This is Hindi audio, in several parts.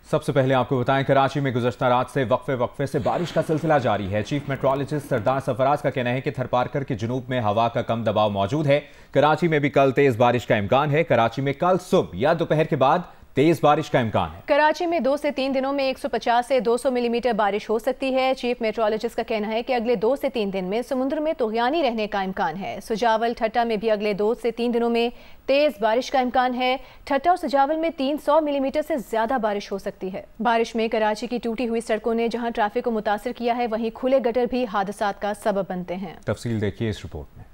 सबसे पहले आपको बताएं, कराची में गुज़श्ता रात से वक्फे से बारिश का सिलसिला जारी है। चीफ मेट्रोलॉजिस्ट सरदार सरफराज का कहना है कि थरपारकर के जुनूब में हवा का कम दबाव मौजूद है। कराची में भी कल तेज बारिश का इम्कान है। कराची में कल सुबह या दोपहर के बाद तेज बारिश का इम्कान है। कराची में 2 से 3 दिनों में 150 से 200 मिलीमीटर बारिश हो सकती है। चीफ मेट्रोलॉजिस्ट का कहना है कि अगले 2 से 3 दिन में समुद्र में तुग़यानी रहने का इम्कान है। सुजावल ठट्टा में भी अगले 2 से 3 दिनों में तेज बारिश का इम्कान है। ठट्टा और सुजावल में 300 मिलीमीटर से ज्यादा बारिश हो सकती है। बारिश में कराची की टूटी हुई सड़कों ने जहां ट्रैफिक को मुतासिर किया है, वहीं खुले गटर भी हादसात का सबब बनते हैं। तफसील देखिए इस रिपोर्ट में।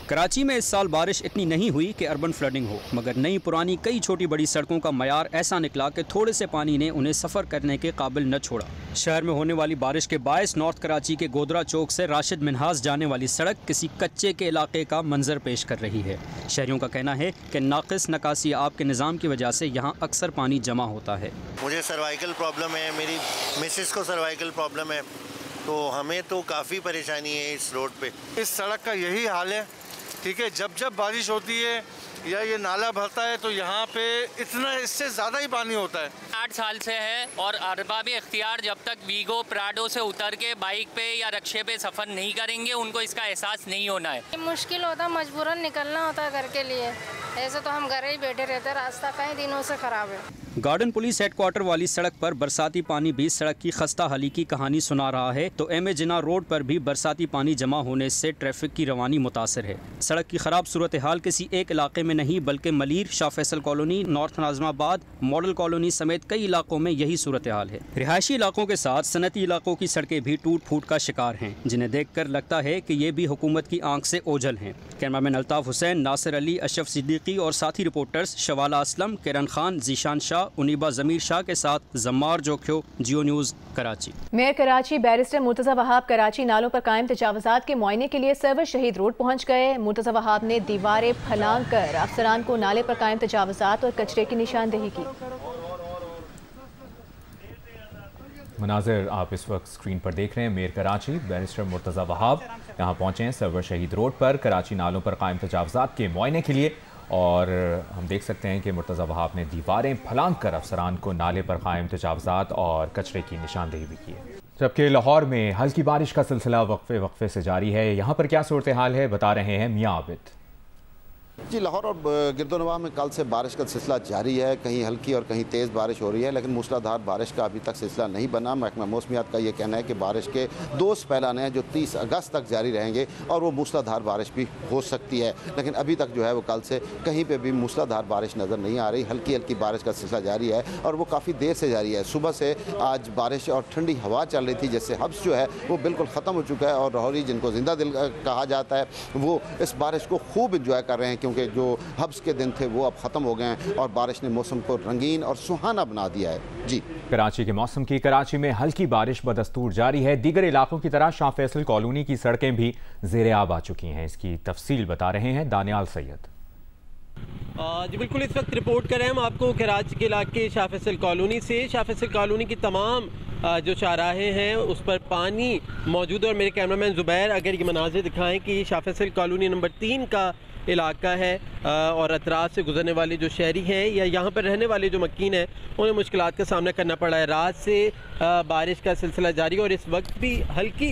कराची में इस साल बारिश इतनी नहीं हुई कि अर्बन फ्लडिंग हो, मगर नई पुरानी कई छोटी बड़ी सड़कों का मयार ऐसा निकला कि थोड़े से पानी ने उन्हें सफ़र करने के काबिल न छोड़ा। शहर में होने वाली बारिश के बायस नॉर्थ कराची के गोदरा चौक से राशिद मिन्हाज जाने वाली सड़क किसी कच्चे के इलाके का मंजर पेश कर रही है। शहरियों का कहना है कि नाक़िस नकासी आब के निज़ाम की वजह से यहाँ अक्सर पानी जमा होता है। मुझे सर्वाइकल प्रॉब्लम है, मेरी मिसेस को सर्वाइकल प्रॉब्लम है, तो हमें तो काफ़ी परेशानी है इस रोड पे। इस सड़क का यही हाल है, ठीक है। जब जब बारिश होती है या ये नाला भरता है तो यहाँ पे इतना इससे ज़्यादा ही पानी होता है। 8 साल से है और अरबाब इख्तियार जब तक वीगो प्राडो से उतर के बाइक पे या रिक्शे पे सफ़र नहीं करेंगे, उनको इसका एहसास नहीं होना है। मुश्किल होता, मजबूरन निकलना होता घर के लिए। ऐसे तो हम घर ही बैठे रहते, रास्ता कई दिनों से ख़राब है। गार्डन पुलिस हेडक्वार्टर वाली सड़क पर बरसाती पानी भी सड़क की खस्ता हाली की कहानी सुना रहा है, तो एम ए जिना रोड पर भी बरसाती पानी जमा होने से ट्रैफिक की रवानी मुतासर है। सड़क की खराब सूरत हाल किसी एक इलाके में नहीं, बल्कि Malir, Shah Faisal colony, north Nazimabad, model colony समेत कई इलाकों में यही सूरत हाल है। रिहायशी इलाकों के साथ सनती इलाकों की सड़कें भी टूट फूट का शिकार हैं, जिन्हें देख कर लगता है कि ये भी हुकूमत की आंख से ओझल हैं। कैमरामैन अल्ताफ हुसैन, नासिर अली, अशरफ सिद्दीकी और साथी रिपोर्टर्स शवाला असलम, किरण खान, जीशान शाह, उनीबा जमीर शाह के साथ Jammar Jokhio, Geo news, Karachi. Mayor Karachi barrister Murtaza Wahab Karachi नालों पर कायम तजावुज़ात के मुआयने के लिए सरवर शहीद रोड पहुँच गए। मुर्तज़ा वहाब ने दीवारें फलांग कर अफसरान को नाले पर कायम तजावुज़ात और कचरे की निशानदेही की। मनाजिर आप इस वक्त स्क्रीन पर देख रहे हैं। मेयर कराची बैरिस्टर मुर्तज़ा वहाब यहाँ पहुँचे हैं सरवर शहीद रोड पर कराची नालों पर कायम तजावुज़ात के मुआयने के लिए, और हम देख सकते हैं कि मुर्तज़ा वहाब ने दीवारें फलांग कर अफसरान को नाले पर कायम तजावुज़ात और कचरे की निशानदेही भी की है। जबकि लाहौर में हल्की बारिश का सिलसिला वक्फे से जारी है। यहाँ पर क्या सूरत हाल है, बता रहे हैं मियां आबिद। जी, लाहौर और गिरदोनवाह में कल से बारिश का सिलसिला जारी है। कहीं हल्की और कहीं तेज़ बारिश हो रही है, लेकिन मूसलाधार बारिश का अभी तक सिलसिला नहीं बना। महकमा मौसमियात का ये कहना है कि बारिश के 2 स्पेलान हैं जो 30 अगस्त तक जारी रहेंगे और वो मूसलाधार बारिश भी हो सकती है, लेकिन अभी तक जो है वो कल से कहीं पर भी मूसलाधार बारिश नज़र नहीं आ रही। हल्की हल्की बारिश का सिलसिला जारी है और वो काफ़ी देर से जारी है। सुबह से आज बारिश और ठंडी हवा चल रही थी, जिससे हब्स जो है वो बिल्कुल ख़त्म हो चुका है, और लाहौरी जिनको जिंदा दिल कहा जाता है वो इस बारिश को खूब इंजॉय कर रहे हैं, क्योंकि जो हब्स के दिन थे वो अब ख़त्म हो गए हैं और बारिश ने मौसम को रंगीन और सुहाना बना दिया है। जी, कराची के मौसम की कराची में हल्की बारिश बदस्तूर जारी है। दीगर इलाकों की तरह शाह फैसल कॉलोनी की सड़कें भी ज़ेरे आब आ चुकी हैं। इसकी तफसील बता रहे हैं दानियाल सैयद। जी बिल्कुल, इस वक्त रिपोर्ट कर रहे हैं हम आपको कराची के इलाके शाह फैसल कॉलोनी से। शाह फैसल कॉलोनी की तमाम जो चौराहे हैं उस पर पानी मौजूद है, और मेरे कैमरामैन ज़ुबैर अगर ये मनाज़िर दिखाएं कि शाह फैसल कॉलोनी नंबर 3 का इलाका है, और अतराफ से गुजरने वाले जो शहरी हैं या यहाँ पर रहने वाले जो मकीन हैं उन्हें मुश्किलात का सामना करना पड़ा है। रात से बारिश का सिलसिला जारी है और इस वक्त भी हल्की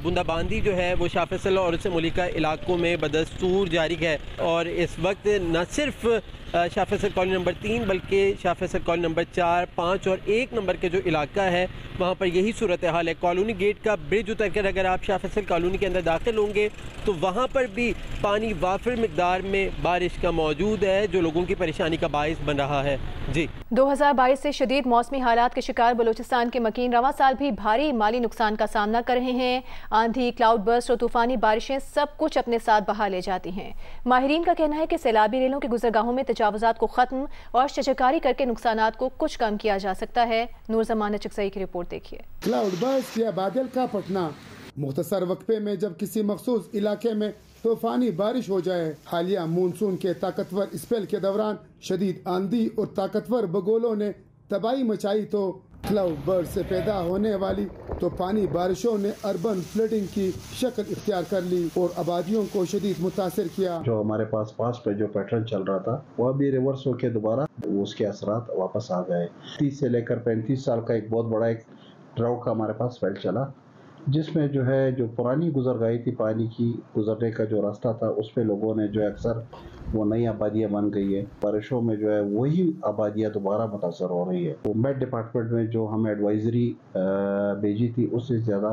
बूंदाबांदी जो है वो शाह फैसल और उससे मुलिका इलाकों में बदस्तूर जारी है। और इस वक्त न सिर्फ शाह फैसल कॉलोनी नंबर 3 बल्कि शाह फैसल कॉलोनी नंबर 4, 5 और 1 नंबर के जो इलाका है वहाँ पर यही सूरत हाल है। कॉलोनी गेट का ब्रिज उतर कर अगर आप शाह फैसल कॉलोनी के अंदर दाखिल होंगे तो वहाँ पर भी पानी वाफिर मिकदार में बारिश का मौजूद है, जो लोगों की परेशानी का बाइस बन रहा है। जी, 2022 से शदीद मौसमी हालात के शिकार बलूचिस्तान के मकीन रवा साल भी भारी माली नुकसान का सामना कर रहे हैं। आंधी, क्लाउड बर्स्ट और तूफानी बारिशें सब कुछ अपने साथ बहा ले जाती हैं। माहिरीन का कहना है कि सैलाबी रेलों के गुजरगाहों में तजावुज़ात को ख़त्म और शजरकारी करके नुकसानात को कुछ कम किया जा सकता है। नूर जमान चिकसई की रिपोर्ट देखिए। क्लाउड बर्स्ट या बादल का फटना, मुख्तसर वक्फे में जब किसी मखसूस इलाके में तूफानी बारिश हो जाए। हालिया मानसून के ताकतवर स्पेल के दौरान शदीद आंधी और ताकतवर बगोलों ने तबाही मचाई तो क्लाउड बर्ड से पैदा होने वाली तूफानी बारिशों ने अर्बन फ्लडिंग की शक्ल इख्तियार कर ली और आबादियों को शदीद मुतासिर किया। जो हमारे पास पास पे जो पैटर्न चल रहा था वह भी रिवर्स होकर दोबारा उसके असरात वापस आ गए। 30 से लेकर 35 साल का एक बहुत बड़ा एक ड्राउट का हमारे पास स्पेल चला, जिसमें जो है जो पुरानी गुजरगाही थी पानी की गुजरने का जो रास्ता था उस पे लोगों ने जो अक्सर वो नई आबादियाँ बन गई है। बारिशों में जो है वही आबादियाँ दोबारा मुतासर हो रही है। तो मेट डिपार्टमेंट में जो हमें एडवाइजरी भेजी थी उससे ज़्यादा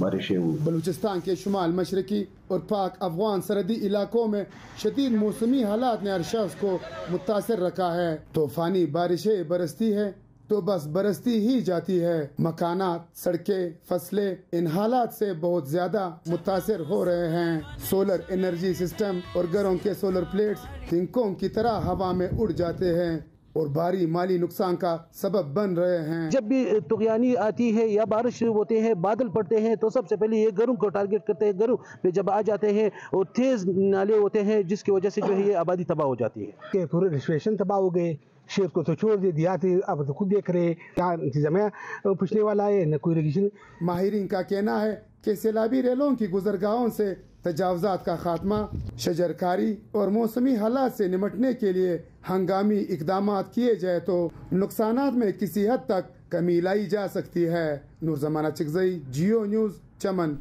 बारिशें हुई। बलूचिस्तान के शुमाल मशरकी और पाक अफगान सरहदी इलाकों में शदीद मौसमी हालात ने हर शख्स को मुतासर रखा है। तूफानी बारिशें बरसती है तो बस बरसती ही जाती है। मकानात, सड़कें, फसलें इन हालात से बहुत ज्यादा मुतासर हो रहे हैं। सोलर एनर्जी सिस्टम और घरों के सोलर प्लेट्स तिनकों की तरह हवा में उड़ जाते हैं और भारी माली नुकसान का सबब बन रहे हैं। जब भी तुगयानी आती है या बारिश होते हैं, बादल पड़ते हैं तो सबसे पहले ये घरों को टारगेट करते हैं। घरों पे जब आ जाते हैं और तेज नाले होते हैं जिसकी वजह से जो है ये आबादी तबाह हो जाती है। पूरे रिजर्वेशन तबाह हो गए, शेर को तो छोड़ दिया, अब तो खुद देख रहे हैं क्या इंतजामिया पूछने वाला है न कोई रेगिशन। माहिरीन का कहना है कि सैलाबी रेलों की गुजरगाहों से तजावजात का खात्मा, शजरकारी और मौसमी हालात से निपटने के लिए हंगामी इकदाम किए जाए तो नुकसानात में किसी हद तक कमी लाई जा सकती है। नूरजमाना चिकजई, जियो न्यूज़, चमन।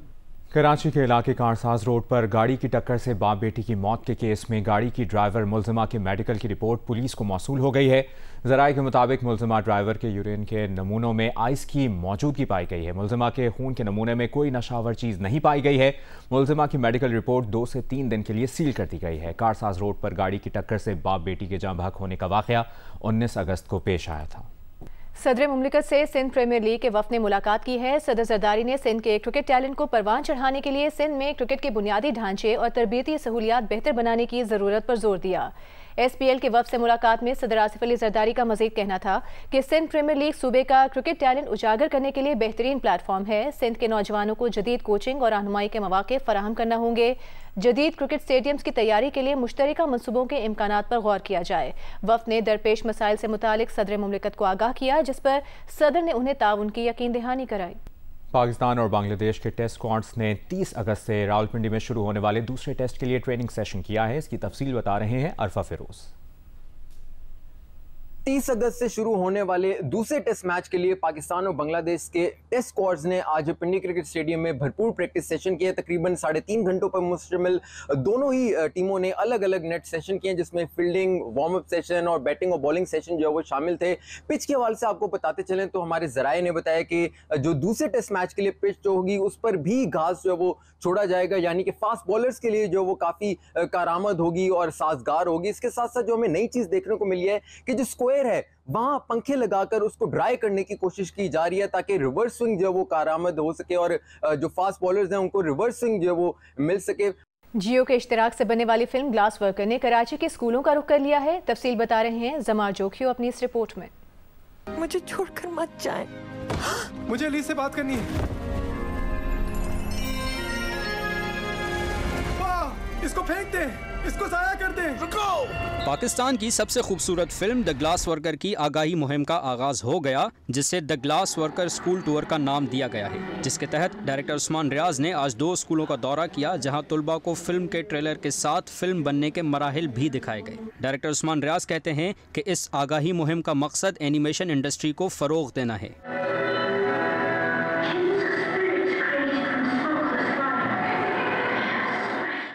कराची के इलाके कारसाज रोड पर गाड़ी की टक्कर से बाप बेटी की मौत के केस में गाड़ी की ड्राइवर मुलजिमा के मेडिकल की रिपोर्ट पुलिस को मौसूल हो गई है। ज़राए के मुताबिक मुलजिमा ड्राइवर के यूरिन के नमूनों में आइस की मौजूदगी पाई गई है। मुलजिमा के खून के नमूने में कोई नशावर चीज़ नहीं पाई गई है। मुलजिमा की मेडिकल रिपोर्ट 2 से 3 दिन के लिए सील कर दी गई है। कारसाज रोड पर गाड़ी की टक्कर से बाप बेटी के जाँ बहक होने का वाक़या 19 अगस्त को पेश आया था। सदर मुमलिकत से सिंध प्रीमियर लीग के वफ़द ने मुलाकात की है। सदर जरदारी ने सिंध के क्रिकेट टैलेंट को परवान चढ़ाने के लिए सिंध में क्रिकेट के बुनियादी ढांचे और तरबियती सहूलियात बेहतर बनाने की ज़रूरत पर जोर दिया। SPL के वफ़द से मुलाकात में सदर आसिफ अली जरदारी का मज़ीद कहना था कि सिंध प्रीमियर लीग सूबे का क्रिकेट टैलेंट उजागर करने के लिए बेहतरीन प्लेटफॉर्म है। सिंध के नौजवानों को जदीद कोचिंग और रहनुमाई के मौके फराहम करना होंगे। जदीद क्रिकेट स्टेडियम्स की तैयारी के लिए मुश्तरका मनसूबों के इम्कानात पर गौर किया जाए। वफ़द ने दरपेश मसाइल से मुतालिक सदर मुमलिकत को आगाह किया, जिस पर सदर ने उन्हें ताउन की यकीन दहानी कराई। पाकिस्तान और बांग्लादेश के टेस्ट स्क्वाड्स ने 30 अगस्त से रावलपिंडी में शुरू होने वाले दूसरे टेस्ट के लिए ट्रेनिंग सेशन किया है। इसकी तफसील बता रहे हैं अरफा फिरोज। 30 अगस्त से शुरू होने वाले दूसरे टेस्ट मैच के लिए पाकिस्तान और बांग्लादेश के टेस्ट स्क्वाड्स ने आज पिंडी क्रिकेट स्टेडियम में भरपूर प्रैक्टिस सेशन किए। तकरीबन 3.5 घंटों पर मुश्तमिल दोनों ही टीमों ने अलग अलग नेट सेशन किए, जिसमें फील्डिंग, वार्म अप सेशन और बैटिंग और बॉलिंग सेशन जो है वो शामिल थे। पिच के हवाले से आपको बताते चलें तो हमारे ज़राए ने बताया कि जो दूसरे टेस्ट मैच के लिए पिच जो होगी उस पर भी घास जो है वो छोड़ा जाएगा, यानी कि फास्ट बॉलर्स के लिए जो वो काफ़ी कारआमद होगी और साजगार होगी। इसके साथ साथ जो हमें नई चीज़ देखने को मिली है कि जो स्क्वायर है वहां पंखे लगाकर उसको ड्राई करने की कोशिश की जा रही है ताकि रिवर्स स्विंग जो है वो कारआमद हो सके और जो फास्ट बॉलर्स हैं उनको रिवर्स स्विंग जो है वो मिल सके। जियो के इश्तराक से बनने वाली फिल्म ग्लास वर्कर ने कराची के स्कूलों का रुख कर लिया है। तफसील बता रहे हैं जमार जोखियो अपनी इस रिपोर्ट में। मुझे छोड़कर मत जाएं। मुझे अली से बात करनी है। इसको फेंक दे, इसको जाया कर दे। रुको। पाकिस्तान की सबसे खूबसूरत फिल्म द ग्लास वर्कर की आगाही मुहिम का आगाज हो गया, जिसे the glass worker school tour का नाम दिया गया है, जिसके तहत डायरेक्टर उस्मान रियाज ने आज 2 स्कूलों का दौरा किया, जहां तुलबा को फिल्म के ट्रेलर के साथ फिल्म बनने के मराहिल भी दिखाए गए। डायरेक्टर उस्मान रियाज कहते हैं कि इस आगाही मुहिम का मकसद एनिमेशन इंडस्ट्री को फरोग देना है।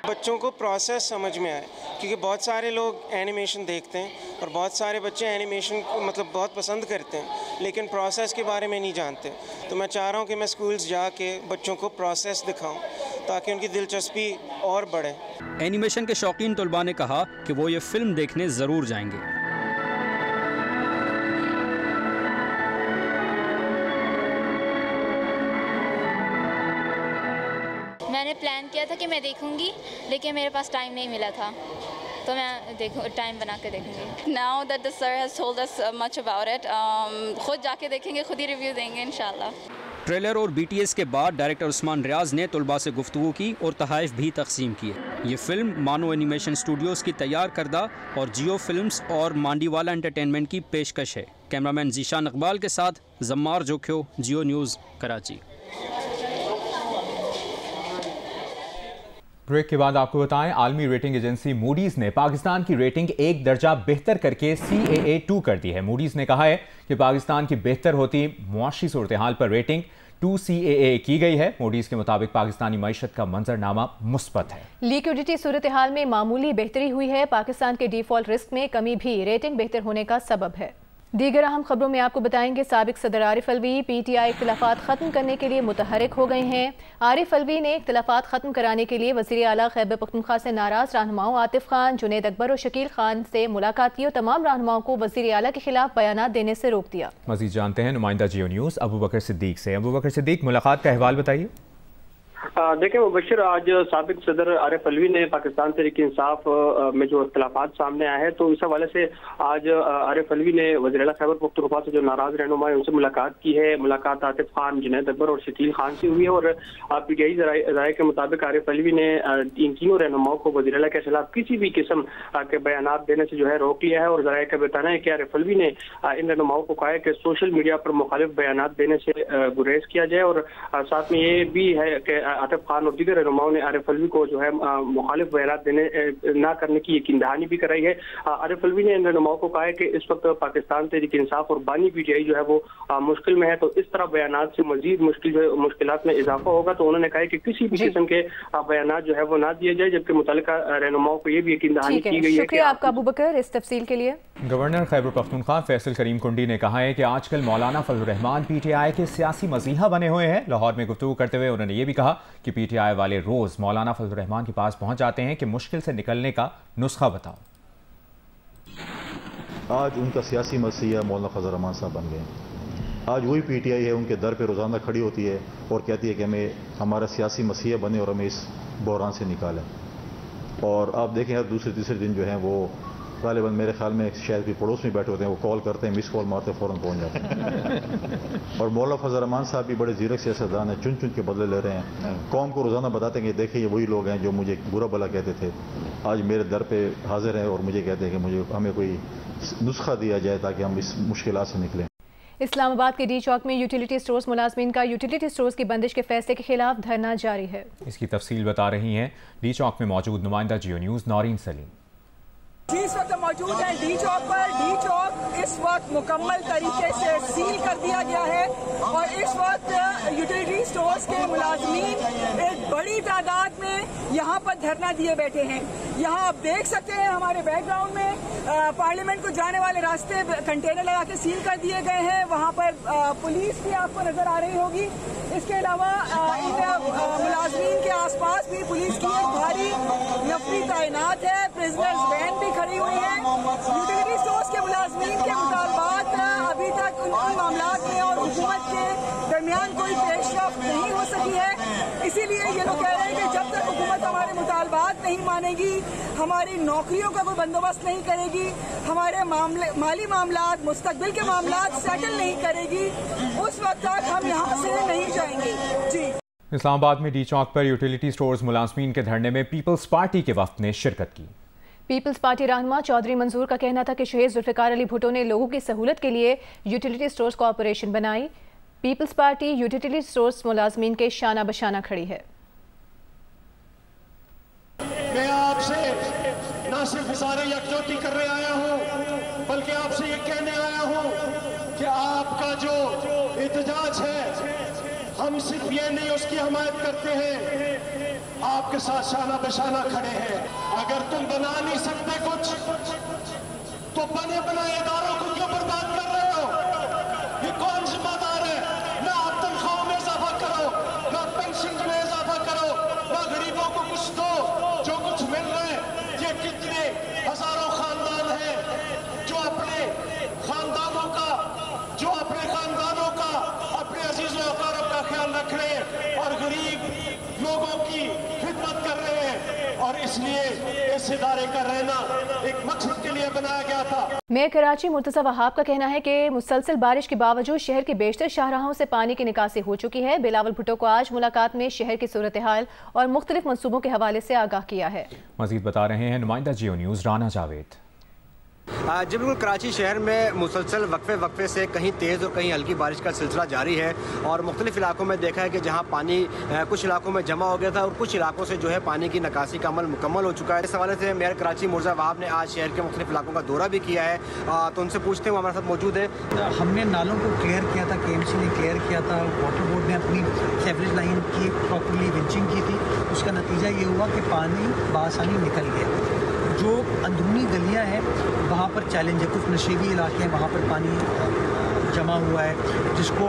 बच्चों को प्रोसेस समझ में आए, क्योंकि बहुत सारे लोग एनिमेशन देखते हैं और बहुत सारे बच्चे एनिमेशन को मतलब बहुत पसंद करते हैं, लेकिन प्रोसेस के बारे में नहीं जानते। तो मैं चाह रहा हूँ कि मैं स्कूल्स जाके बच्चों को प्रोसेस दिखाऊं ताकि उनकी दिलचस्पी और बढ़े। एनिमेशन के शौकीन तुलबा ने कहा कि वो ये फिल्म देखने ज़रूर जाएंगे। मैंने प्लान किया था कि मैं देखूंगी, लेकिन मेरे पास टाइम नहीं मिला था, तो मैं टाइम बना के देखूंगी। Now that the sir has told us much about it, खुद जाके देखेंगे, खुद ही रिव्यू देंगे इंशाल्लाह। ट्रेलर और BTS के बाद डायरेक्टर उस्मान रियाज ने तलबा से गुफ्तगू की और तोहफ़े भी तकसीम किए। ये फिल्म मानो एनिमेशन स्टूडियोज़ की तैयार करदा और जियो फिल्म्स और मांडीवाला एंटरटेनमेंट की पेशकश है। कैमरामैन जीशान इकबाल के साथ जम्मार जोख्यो, जियो न्यूज़, कराची। ब्रेक के बाद आपको बताएं, आलमी रेटिंग एजेंसी मूडीज़ ने पाकिस्तान की रेटिंग एक दर्जा बेहतर करके CAA2 कर दी है। मूडीज़ ने कहा है कि पाकिस्तान की बेहतर होती मुआशी सूरत हाल पर रेटिंग 2 CAA की गई है। मूडीज़ के मुताबिक पाकिस्तानी मईशत का मंजरनामा मुस्बत है। लिक्विडिटी सूरत हाल में मामूली बेहतरी हुई है। पाकिस्तान के डिफॉल्ट रिस्क में कमी भी रेटिंग बेहतर होने का सबब है। दीगर अहम खबरों में आपको बताएंगे, साबिक सदर आरिफ अलवी PTI इख्तिलाफात खत्म करने के लिए मुतहरिक हो गए हैं। आरिफ अलवी ने इख्तिलाफात खत्म कराने के लिए वज़ीर आला खैबर पख्तूनख्वा से नाराज रहनुमाओं आतिफ खान, जुनैद अकबर और शकील खान से मुलाकात की और तमाम रहनुमाओं को वज़ीर आला के खिलाफ बयानात देने से रोक दिया। मज़ीद जानते हैं नुमाइंदा जियो न्यूज़ अबू बकर सिद्दीक से। अबू बकर सिद्दीक, मुलाकात का अहवाल बताइए। देखिए मुबशिर, आज साबिक सदर आरिफ अलवी ने पाकिस्तान तहरीक इंसाफ में जो इख्तिलाफात सामने आए हैं, तो इस हवाले से आज आरिफ अलवी ने वज़ीर आला खैबर पख्तूनख्वा से जो नाराज रहनुमा है उनसे मुलाकात की है। मुलाकात आतिफ खान, जुनैद अकबर और शकील खान से हुई है और PTI राय के मुताबिक आरिफ अलवी ने इन तीनों रहनुमाओं को वज़ीर आला के खिलाफ किसी भी किस्म के बयानात देने से जो है रोक लिया है। और ज़राए का बताना है कि आरिफ अलवी ने इन रहनुमाओं को कहा है कि सोशल मीडिया पर मुखालिफ बयानात देने से गुरेज किया जाए। और साथ में ये भी है कि आतिफ खान और दीगर रहनुमाओं ने आरिफ अलवी को जो है मुखालिफ बयानात देने ना करने की यकीन दहानी भी कराई है। आरिफ अलवी ने इन रहनुमाओं को कहा है कि इस वक्त पाकिस्तान तहरीक इंसाफ और बानी PTI जो है वो मुश्किल में है, तो इस तरह बयानात से मजीद मुश्किलात में इजाफा होगा। तो उन्होंने कहा है कि किसी भी किस्म के बयानात जो है वो ना दिए जाए, जबकि मुतल्लिका रहनुमाओं को ये भी यकीन दहानी की गई है। शुक्रिया आपका अबू बकर इस तफसील के लिए। गवर्नर खैबर पख्तूनख्वा फैसल करीम कुंडी ने कहा है कि आजकल मौलाना फजलुर रहमान PTI के सियासी मसीहा बने हुए हैं। लाहौर में गुफ्तगू करते हुए उन्होंने ये भी कहा कि PTI वाले रोज मौलाना फजलुर रहमान के पास पहुंच जाते हैं कि मुश्किल से निकलने का नुस्खा बताओ। आज उनका सियासी मसीहा मौलाना फजलुर रहमान साहब बन गए। आज वही PTI है उनके दर पे रोजाना खड़ी होती है और कहती है कि हमें हमारा सियासी मसीहा बने और हमें इस बहरान से निकालें। और आप देखें यार, दूसरे तीसरे दिन जो है वो गालिबन मेरे ख्याल में शायद भी पड़ोस में बैठे होते हैं, वो कॉल करते हैं, मिस कॉल मारते हैं, फ़ौरन पहुंच जाते हैं। और मौलाना फजलुर रहमान साहब भी बड़े जीरक सियासतदान हैं, चुन चुन के बदले ले रहे हैं। कौम को रोज़ाना बताते हैं कि देखिए ये वही लोग हैं जो मुझे बुरा भला कहते थे, आज मेरे दर पे हाजिर हैं और मुझे कहते हैं कि हमें कोई नुस्खा दिया जाए ताकि हम इस मुश्किलात से निकलें। इस्लामाबाद के डी चौक में यूटिलिटी स्टोर्स मुलाजमीन का यूटिलिटी स्टोर्स की बंदिश के फैसले के खिलाफ धरना जारी है। इसकी तफसील बता रही हैं डी चौक में मौजूद नुमाइंदा जियो न्यूज़ नौरीन सलीम। इस वक्त मौजूद है डी चौक पर। डी चौक इस वक्त मुकम्मल तरीके से सील कर दिया गया है और इस वक्त यूटिलिटी स्टोर्स के मुलाजमीन एक बड़ी तादाद में यहाँ पर धरना दिए बैठे हैं। यहाँ आप देख सकते हैं हमारे बैकग्राउंड में पार्लियामेंट को जाने वाले रास्ते कंटेनर लगा के सील कर दिए गए हैं। वहाँ पर पुलिस भी आपको नजर आ रही होगी। इसके अलावा मुलाजमीन के आसपास भी पुलिस की एक भारी नफरी तैनात है। प्रिजनर्स वैन भी खड़ी हुई है। यूटिलिटी स्टोर्स के मुलाजमीन के मुतालबात अभी तक उन मामलात में और हुकूमत के दरमियान कोई पेशरफ्त नहीं हो सकी है। इसीलिए ये लोग कह रहे हैं कि जब तक हुकूमत हमारे मुतालबात नहीं मानेगी, हमारी नौकरियों का कोई बंदोबस्त नहीं करेगी, हमारे माली मामलात, मुस्तकबिल के मामलात सेटल नहीं करेगी, उस वक्त तक हम यहाँ से नहीं जाएंगे। जी। इस्लामाबाद में डी चौक पर यूटिलिटी स्टोर्स मुलाजमीन के धरने में पीपल्स पार्टी के वफ्द ने शिरकत की। पीपल्स पार्टी रहनुमा चौधरी मंजूर का कहना था कि शहीद जुल्फिकार अली भुट्टो ने लोगों की सहूलत के लिए यूटिलिटी स्टोर्स कॉरपोरेशन बनाई। पीपल्स पार्टी यूटिलिटी स्टोर्स मुलाजमीन के शाना बशाना खड़ी है। मैं आपसे न सिर्फ इज़हार यकजोती करने आया हूँ, बल्कि आपसे ये कहने आया हूँ कि आपका जो एहतजाज है, हम सिर्फ ये नहीं उसकी हमायत करते हैं, आपके साथ शाना बशाना खड़े हैं। अगर तुम बना नहीं सकते कुछ, तो बने बनाए इदारों को क्यों बर्बाद कर रहे हो? ये कौन जिम्मेदार है? ना आप तनख्वाहों में इजाफा करो, ना पेंशन में इजाफा करो, ना गरीबों को कुछ दो। जो कुछ मिल रहा है, ये कितने हजारों खानदान हैं जो अपने खानदानों का अपने अजीजों अकारों का ख्याल रख रहे हैं और गरीब लोगों की खिदमत कर रहे हैं। और इसलिए इस इदारे का रहना एक मकसद के लिए बनाया गया था। मेयर कराची मुर्तज़ा वहाब का कहना है कि मुसलसल बारिश के बावजूद शहर के बेशतर शाहराहों से पानी की निकासी हो चुकी है। बिलावल भुट्टो को आज मुलाकात में शहर की सूरत हाल और मुख्तलिफ मनसूबों के हवाले से आगाह किया है। मजीद बता रहे हैं नुमाइंदा जियो न्यूज़ राना जावेद। जी बिल्कुल, कराची शहर में मुसलसल वक्फे से कहीं तेज़ और कहीं हल्की बारिश का सिलसिला जारी है और मुख्तलिफ इलाकों में देखा है कि जहाँ पानी कुछ इलाकों में जमा हो गया था और कुछ इलाकों से जो है पानी की निकासी का अमल मुकम्मल हो चुका है। इस हवाले से मेयर कराची मुर्तज़ा वहाब ने आज शहर के मुख्तलिफ इलाकों का दौरा भी किया है, तो उनसे पूछते हैं, वो हमारे साथ मौजूद है। हमने नालों को क्लियर किया था, KMC ने क्लियर किया था, वाटर बोर्ड ने अपनी सीवरेज लाइन की प्रॉपरली विंचिंग की थी। उसका नतीजा ये हुआ कि पानी बआसानी निकल गया। जो अंदरूनी गलियां हैं वहाँ पर चैलेंज है, कुछ नशेबी इलाके हैं वहाँ पर पानी जमा हुआ है जिसको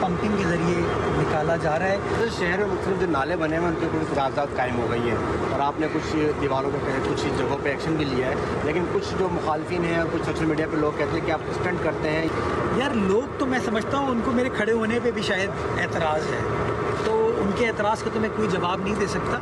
पंपिंग के ज़रिए निकाला जा रहा है। तो शहर में मुख्तलिफ जो नाले बने हैं उनके कुछ कागजात कायम हो गई हैं और आपने कुछ दीवारों पर कुछ जगहों पर एक्शन भी लिया है, लेकिन कुछ जो मुखालफिन हैं, कुछ सोशल मीडिया पर लोग कहते हैं कि आप स्टंट करते हैं। यार लोग तो मैं समझता हूँ उनको मेरे खड़े होने पर भी शायद एतराज़ है, तो उनके एतराज़ का तो मैं कोई जवाब नहीं दे सकता।